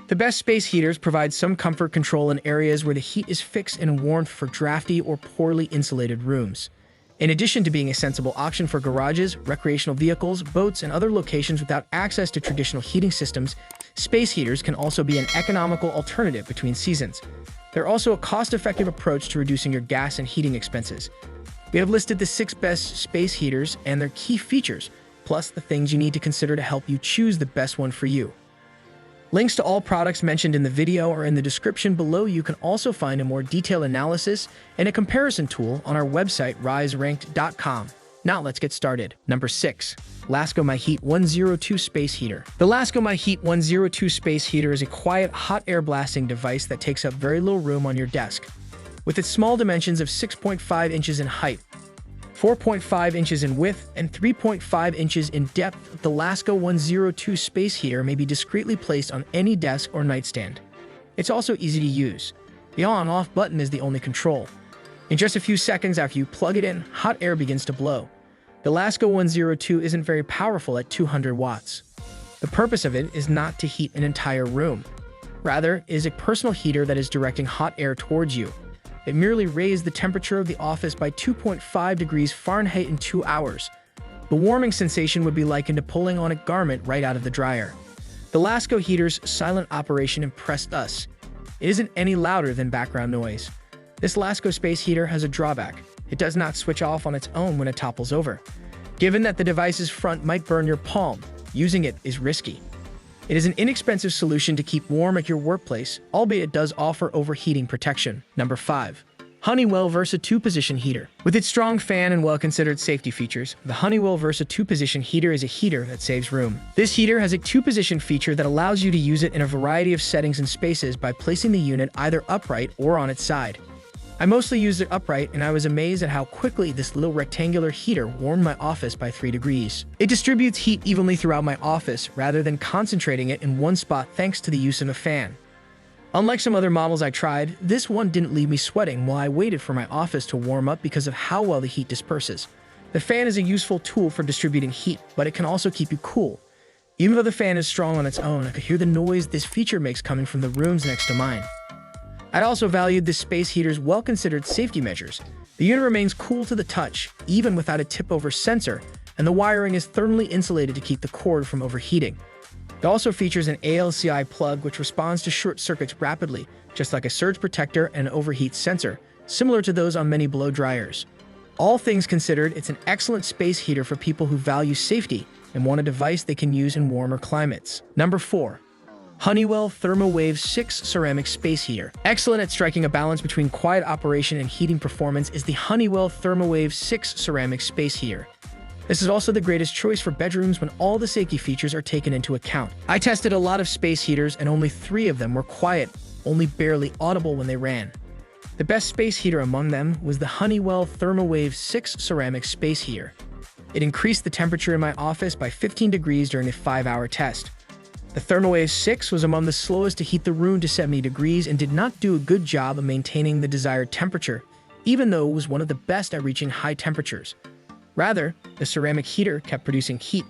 The best space heaters provide some comfort control in areas where the heat is fixed and warmth for drafty or poorly insulated rooms. In addition to being a sensible option for garages, recreational vehicles, boats, and other locations without access to traditional heating systems, space heaters can also be an economical alternative between seasons. They're also a cost-effective approach to reducing your gas and heating expenses. We have listed the 6 best space heaters and their key features, plus the things you need to consider to help you choose the best one for you. Links to all products mentioned in the video are in the description below. You can also find a more detailed analysis and a comparison tool on our website, riseranked.com. Now let's get started. Number 6. Lasko MyHeat 102 Space Heater. The Lasko MyHeat 102 Space Heater is a quiet, hot air blasting device that takes up very little room on your desk. With its small dimensions of 6.5 inches in height, 4.5 inches in width, and 3.5 inches in depth, the Lasko 102 Space Heater may be discreetly placed on any desk or nightstand. It's also easy to use. The on-off button is the only control. In just a few seconds after you plug it in, hot air begins to blow. The Lasko 102 isn't very powerful at 200 watts. The purpose of it is not to heat an entire room. Rather, it is a personal heater that is directing hot air towards you. It merely raised the temperature of the office by 2.5 degrees Fahrenheit in 2 hours. The warming sensation would be likened to pulling on a garment right out of the dryer. The Lasko heater's silent operation impressed us. It isn't any louder than background noise. This Lasko space heater has a drawback. It does not switch off on its own when it topples over. Given that the device's front might burn your palm, using it is risky. It is an inexpensive solution to keep warm at your workplace, albeit it does offer overheating protection. Number 5. Honeywell Versa 2-Position Heater. With its strong fan and well-considered safety features, the Honeywell Versa 2-Position Heater is a heater that saves room. This heater has a 2-position feature that allows you to use it in a variety of settings and spaces by placing the unit either upright or on its side. I mostly used it upright, and I was amazed at how quickly this little rectangular heater warmed my office by 3 degrees. It distributes heat evenly throughout my office rather than concentrating it in one spot thanks to the use of a fan. Unlike some other models I tried, this one didn't leave me sweating while I waited for my office to warm up because of how well the heat disperses. The fan is a useful tool for distributing heat, but it can also keep you cool. Even though the fan is strong on its own, I could hear the noise this feature makes coming from the rooms next to mine. I'd also valued this space heater's well-considered safety measures. The unit remains cool to the touch, even without a tip-over sensor, and the wiring is thermally insulated to keep the cord from overheating. It also features an ALCI plug which responds to short circuits rapidly, just like a surge protector and an overheat sensor, similar to those on many blow dryers. All things considered, it's an excellent space heater for people who value safety and want a device they can use in warmer climates. Number 4. Honeywell Therma Wave 6 Ceramic Space Heater. Excellent at striking a balance between quiet operation and heating performance is the Honeywell Therma Wave 6 Ceramic Space Heater. This is also the greatest choice for bedrooms when all the safety features are taken into account. I tested a lot of space heaters and only 3 of them were quiet, only barely audible when they ran. The best space heater among them was the Honeywell Therma Wave 6 Ceramic Space Heater. It increased the temperature in my office by 15 degrees during a 5-hour test. The ThermaWave 6 was among the slowest to heat the room to 70 degrees and did not do a good job of maintaining the desired temperature, even though it was one of the best at reaching high temperatures. Rather, the ceramic heater kept producing heat,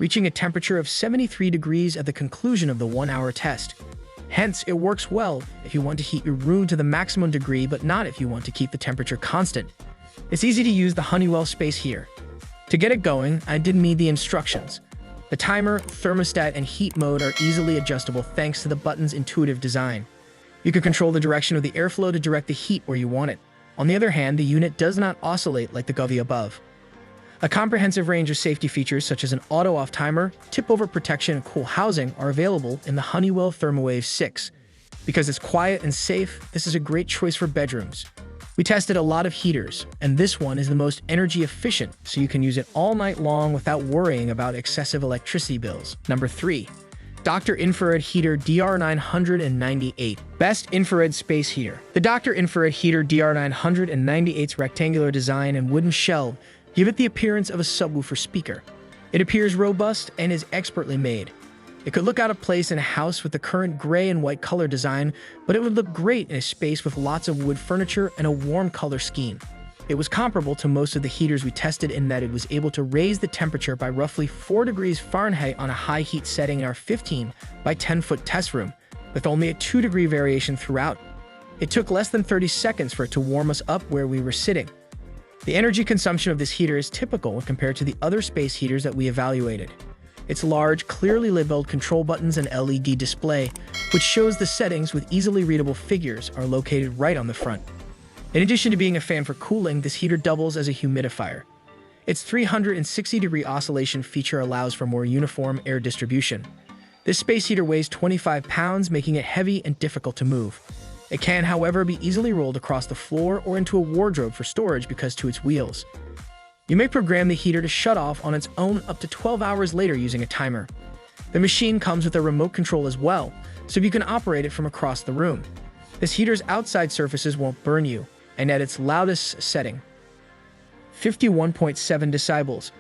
reaching a temperature of 73 degrees at the conclusion of the 1-hour test. Hence, it works well if you want to heat your room to the maximum degree, but not if you want to keep the temperature constant. It's easy to use the Honeywell space heater. To get it going, I didn't need the instructions. The timer, thermostat, and heat mode are easily adjustable thanks to the button's intuitive design. You can control the direction of the airflow to direct the heat where you want it. On the other hand, the unit does not oscillate like the GoveeLife above. A comprehensive range of safety features such as an auto-off timer, tip-over protection, and cool housing are available in the Honeywell ThermaWave 6. Because it's quiet and safe, this is a great choice for bedrooms. We tested a lot of heaters, and this one is the most energy efficient, so you can use it all night long without worrying about excessive electricity bills. Number 3. Dr. Infrared Heater DR998. Best Infrared Space Heater. The Dr. Infrared Heater DR998's rectangular design and wooden shell give it the appearance of a subwoofer speaker. It appears robust and is expertly made. It could look out of place in a house with the current gray and white color design, but it would look great in a space with lots of wood furniture and a warm color scheme. It was comparable to most of the heaters we tested in that it was able to raise the temperature by roughly 4 degrees Fahrenheit on a high heat setting in our 15 by 10 foot test room, with only a 2-degree variation throughout. It took less than 30 seconds for it to warm us up where we were sitting. The energy consumption of this heater is typical when compared to the other space heaters that we evaluated. Its large, clearly labeled control buttons and LED display, which shows the settings with easily readable figures, are located right on the front. In addition to being a fan for cooling, this heater doubles as a humidifier. Its 360-degree oscillation feature allows for more uniform air distribution. This space heater weighs 25 pounds, making it heavy and difficult to move. It can, however, be easily rolled across the floor or into a wardrobe for storage because to its wheels. You may program the heater to shut off on its own up to 12 hours later using a timer. The machine comes with a remote control as well, so you can operate it from across the room. This heater's outside surfaces won't burn you, and at its loudest setting, 51.7 decibels,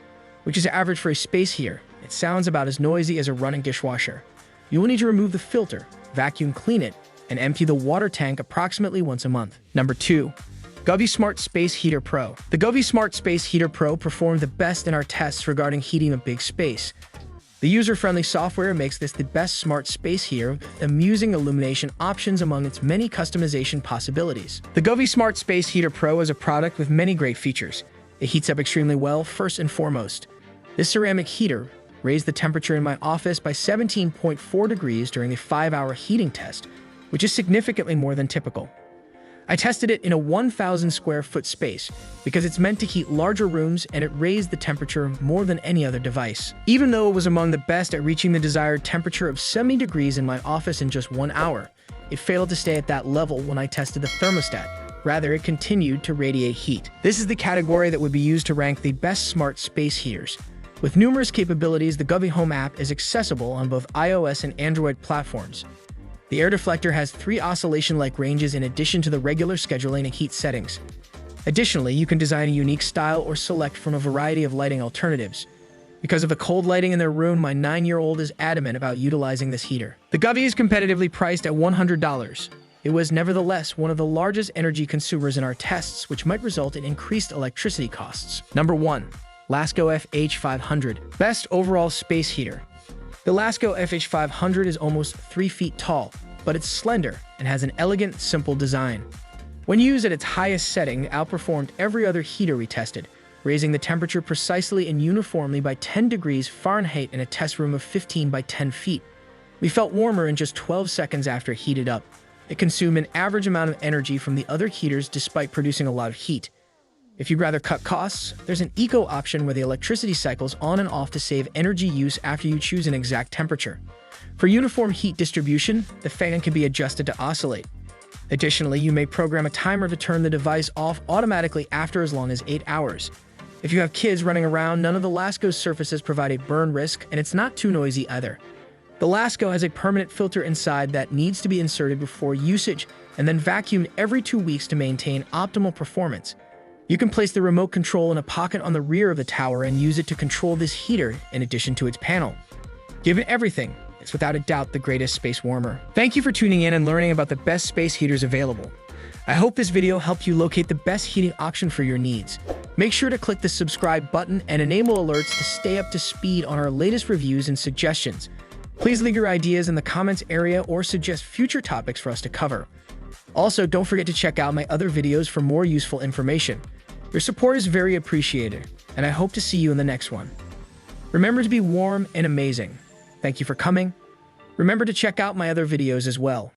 which is average for a space heater, it sounds about as noisy as a running dishwasher. You will need to remove the filter, vacuum clean it, and empty the water tank approximately once a month. Number 2. GoveeSmart Space Heater Pro. The GoveeSmart Space Heater Pro performed the best in our tests regarding heating a big space. The user-friendly software makes this the best smart space heater with amusing illumination options among its many customization possibilities. The GoveeSmart Space Heater Pro is a product with many great features. It heats up extremely well, first and foremost. This ceramic heater raised the temperature in my office by 17.4 degrees during the 5-hour heating test, which is significantly more than typical. I tested it in a 1,000 square foot space because it's meant to heat larger rooms, and it raised the temperature more than any other device. Even though it was among the best at reaching the desired temperature of 70 degrees in my office in just 1 hour, it failed to stay at that level when I tested the thermostat. Rather, it continued to radiate heat. This is the category that would be used to rank the best smart space heaters. With numerous capabilities, the Govee Home app is accessible on both iOS and Android platforms. The air deflector has 3 oscillation-like ranges in addition to the regular scheduling and heat settings. Additionally, you can design a unique style or select from a variety of lighting alternatives. Because of the cold lighting in their room, my 9-year-old is adamant about utilizing this heater. The Govee is competitively priced at $100. It was nevertheless one of the largest energy consumers in our tests, which might result in increased electricity costs. Number 1. Lasko FH500. Best overall space heater. The Lasko FH500 is almost 3 feet tall, but it's slender and has an elegant, simple design. When used at its highest setting, it outperformed every other heater we tested, raising the temperature precisely and uniformly by 10 degrees Fahrenheit in a test room of 15 by 10 feet. We felt warmer in just 12 seconds after it heated up. It consumed an average amount of energy from the other heaters despite producing a lot of heat. If you'd rather cut costs, there's an eco option where the electricity cycles on and off to save energy use after you choose an exact temperature. For uniform heat distribution, the fan can be adjusted to oscillate. Additionally, you may program a timer to turn the device off automatically after as long as 8 hours. If you have kids running around, none of the Lasko's surfaces provide a burn risk, and it's not too noisy either. The Lasko has a permanent filter inside that needs to be inserted before usage and then vacuumed every 2 weeks to maintain optimal performance. You can place the remote control in a pocket on the rear of the tower and use it to control this heater in addition to its panel. Given everything, it's without a doubt the greatest space warmer. Thank you for tuning in and learning about the best space heaters available. I hope this video helped you locate the best heating option for your needs. Make sure to click the subscribe button and enable alerts to stay up to speed on our latest reviews and suggestions. Please leave your ideas in the comments area or suggest future topics for us to cover. Also, don't forget to check out my other videos for more useful information. Your support is very appreciated, and I hope to see you in the next one. Remember to be warm and amazing. Thank you for coming. Remember to check out my other videos as well.